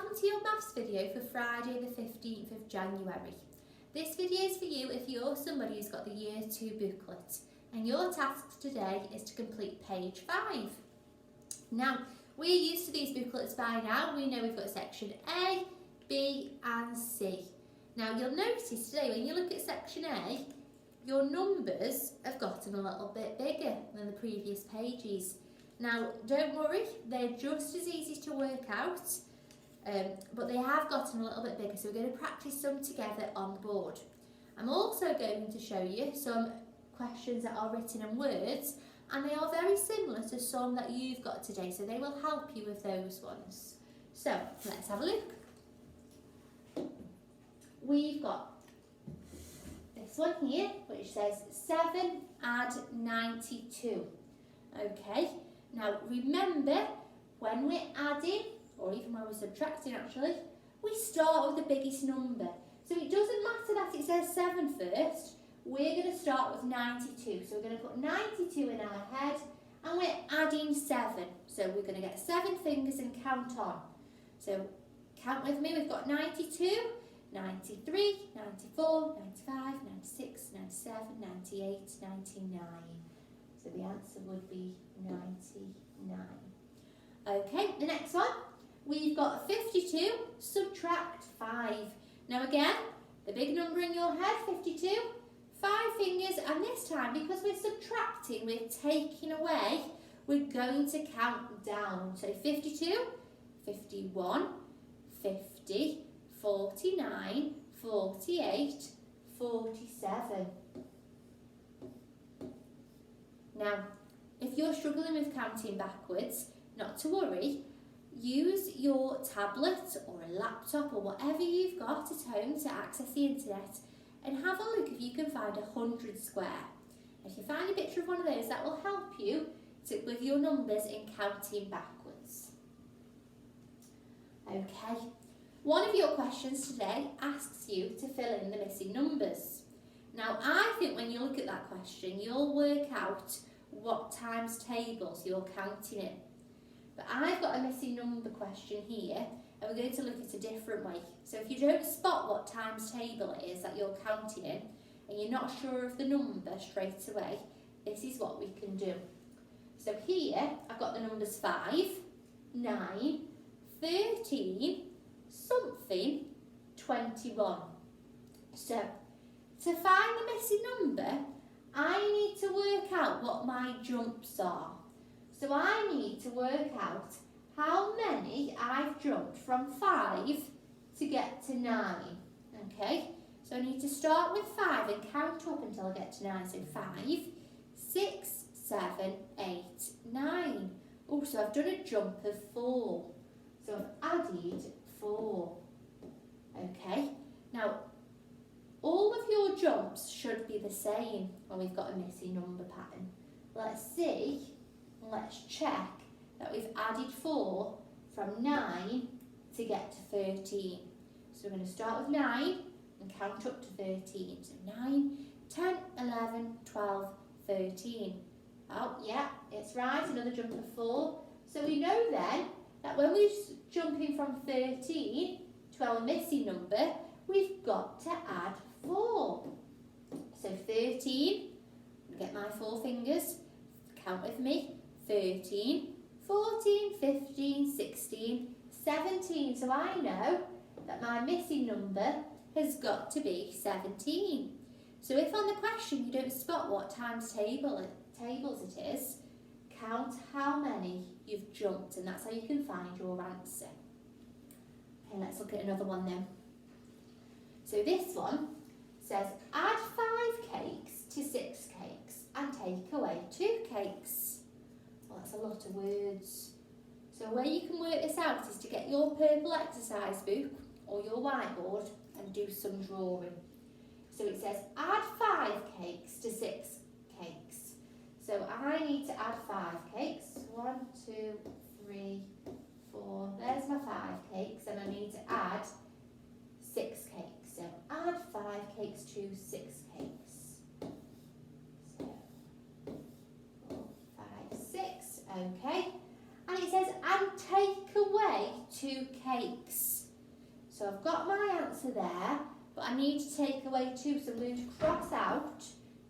welcome to your maths video for Friday the 15th of January. This video is for you if you're somebody who's got the Year 2 booklet and your task today is to complete page 5. Now, we're used to these booklets by now. We know we've got section A, B and C. Now you'll notice today when you look at section A, your numbers have gotten a little bit bigger than the previous pages. Now don't worry, they're just as easy to work out, but they have gotten a little bit bigger, so we're going to practice some together on the board. I'm also going to show you some questions that are written in words, and they are very similar to some that you've got today, so they will help you with those ones. So let's have a look. We've got this one here, which says 7 add 92. Okay, now remember, when we're adding, or even when we're subtracting actually, we start with the biggest number. So it doesn't matter that it says 7 first, we're going to start with 92. So we're going to put 92 in our head, and we're adding 7. So we're going to get 7 fingers and count on. So count with me, we've got 92, 93, 94, 95, 96, 97, 98, 99. So the answer would be 99. Okay, the next one, we've got 52, subtract 5. Now again, the big number in your head, 52, 5 fingers, and this time, because we're subtracting, we're taking away, we're going to count down. So 52, 51, 50, 49, 48, 47. Now, if you're struggling with counting backwards, not to worry, use your tablet or a laptop or whatever you've got at home to access the internet and have a look if you can find 100 square. If you find a picture of one of those, that will help you with your numbers in counting backwards. Okay. One of your questions today asks you to fill in the missing numbers. Now, I think when you look at that question, you'll work out what times tables you're counting in. But I've got a missing number question here, and we're going to look at a different way. So if you don't spot what times table it is that you're counting in, and you're not sure of the number straight away, this is what we can do. So here, I've got the numbers 5, 9, 13, something, 21. So, to find the missing number, I need to work out what my jumps are. So I need to work out how many I've jumped from 5 to get to 9. Okay, so I need to start with 5 and count up until I get to 9. So 5, 6, 7, 8, 9. Also, I've done a jump of 4. So I've added 4. Okay, now all of your jumps should be the same when we've got a missing number pattern. Let's see, let's check that we've added 4 from 9 to get to 13. So we're going to start with 9 and count up to 13. So 9, 10, 11, 12, 13. Oh yeah, it's right, another jump of 4. So we know then that when we're jumping from 13 to our missing number, we've got to add 4. So 13, get my 4 fingers, count with me, 13, 14, 15, 16, 17. So I know that my missing number has got to be 17. So if on the question you don't spot what times tables it is, count how many you've jumped, and that's how you can find your answer. Okay, let's look at another one then. So this one says, add 5 cakes to 6 cakes and take away 2 cakes. Well, that's a lot of words. So a way you can work this out is to get your purple exercise book or your whiteboard and do some drawing. So it says, add 5 cakes to 6 cakes. So I need to add 5 cakes. 1, 2, 3, 4. There's my 5 cakes, and I need to add 6 cakes. So add 5 cakes to 6 cakes. So 4, 5, 6. Okay. And it says, and take away 2 cakes. So I've got my answer there, but I need to take away 2, so I'm going to cross out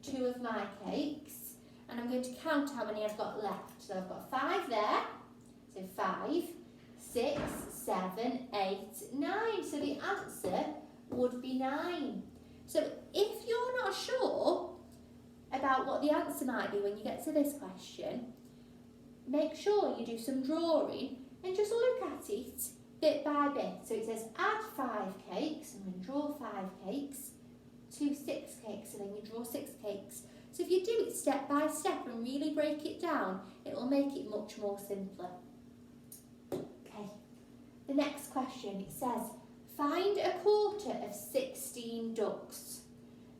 2 of my cakes, and I'm going to count how many I've got left. So I've got 5 there, so 5, 6, 7, 8, 9. So the answer would be 9. So if you're not sure about what the answer might be when you get to this question, make sure you do some drawing and just look at it bit by bit. So it says add 5 cakes, and then draw 5 cakes to 6 cakes, and then you draw 6 cakes. So if you do it step by step and really break it down, it will make it much more simpler. Okay, the next question, it says find a quarter of 16 ducks.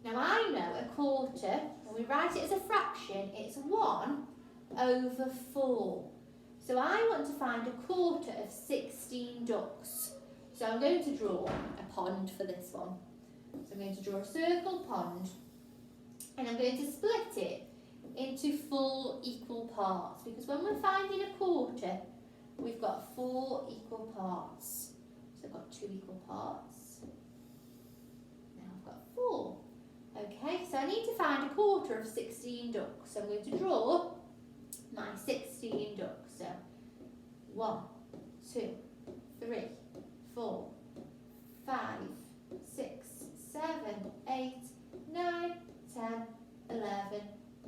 Now I know a quarter, when we write it as a fraction, it's 1 over 4. So I want to find a quarter of 16 ducks. So I'm going to draw a pond for this one. So I'm going to draw a circle pond, and I'm going to split it into 4 equal parts, because when we're finding a quarter, we've got 4 equal parts. So I've got 2 equal parts. Now I've got 4. Okay, so I need to find a quarter of 16 ducks. So I'm going to draw my 16 ducks. So 1, 2, 3, 4, 5, 6, 7, 8, 9, 10, 11,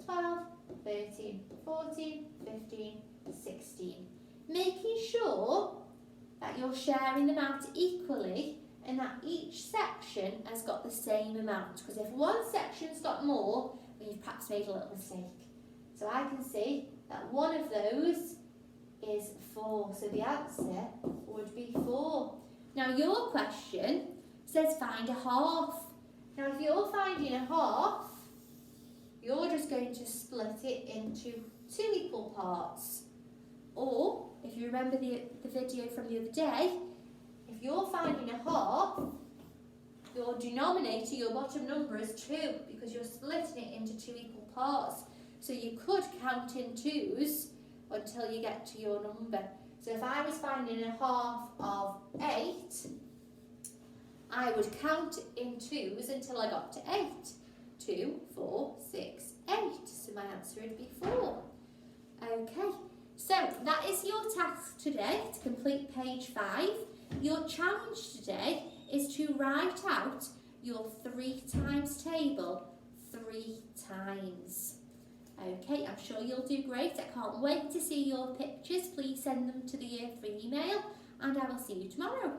12, 13, 14, 15, 16. Making sure that you're sharing them out equally and that each section has got the same amount. Because if one section's got more, then you've perhaps made a little mistake. So I can see that one of those is 4. So the answer would be 4. Now your question says find a half. Now if you're finding a half, you're just going to split it into 2 equal parts. Or, if you remember the video from the other day, if you're finding a half, your denominator, your bottom number is 2, because you're splitting it into 2 equal parts. So you could count in 2s until you get to your number. So if I was finding a half of 8, I would count in 2s until I got to 8. 2, 4, 6, 8. So my answer would be 4. Okay, so that is your task today, to complete page 5. Your challenge today is to write out your 3 times table 3 times. Okay, I'm sure you'll do great. I can't wait to see your pictures. Please send them to the Year 3 email, and I will see you tomorrow.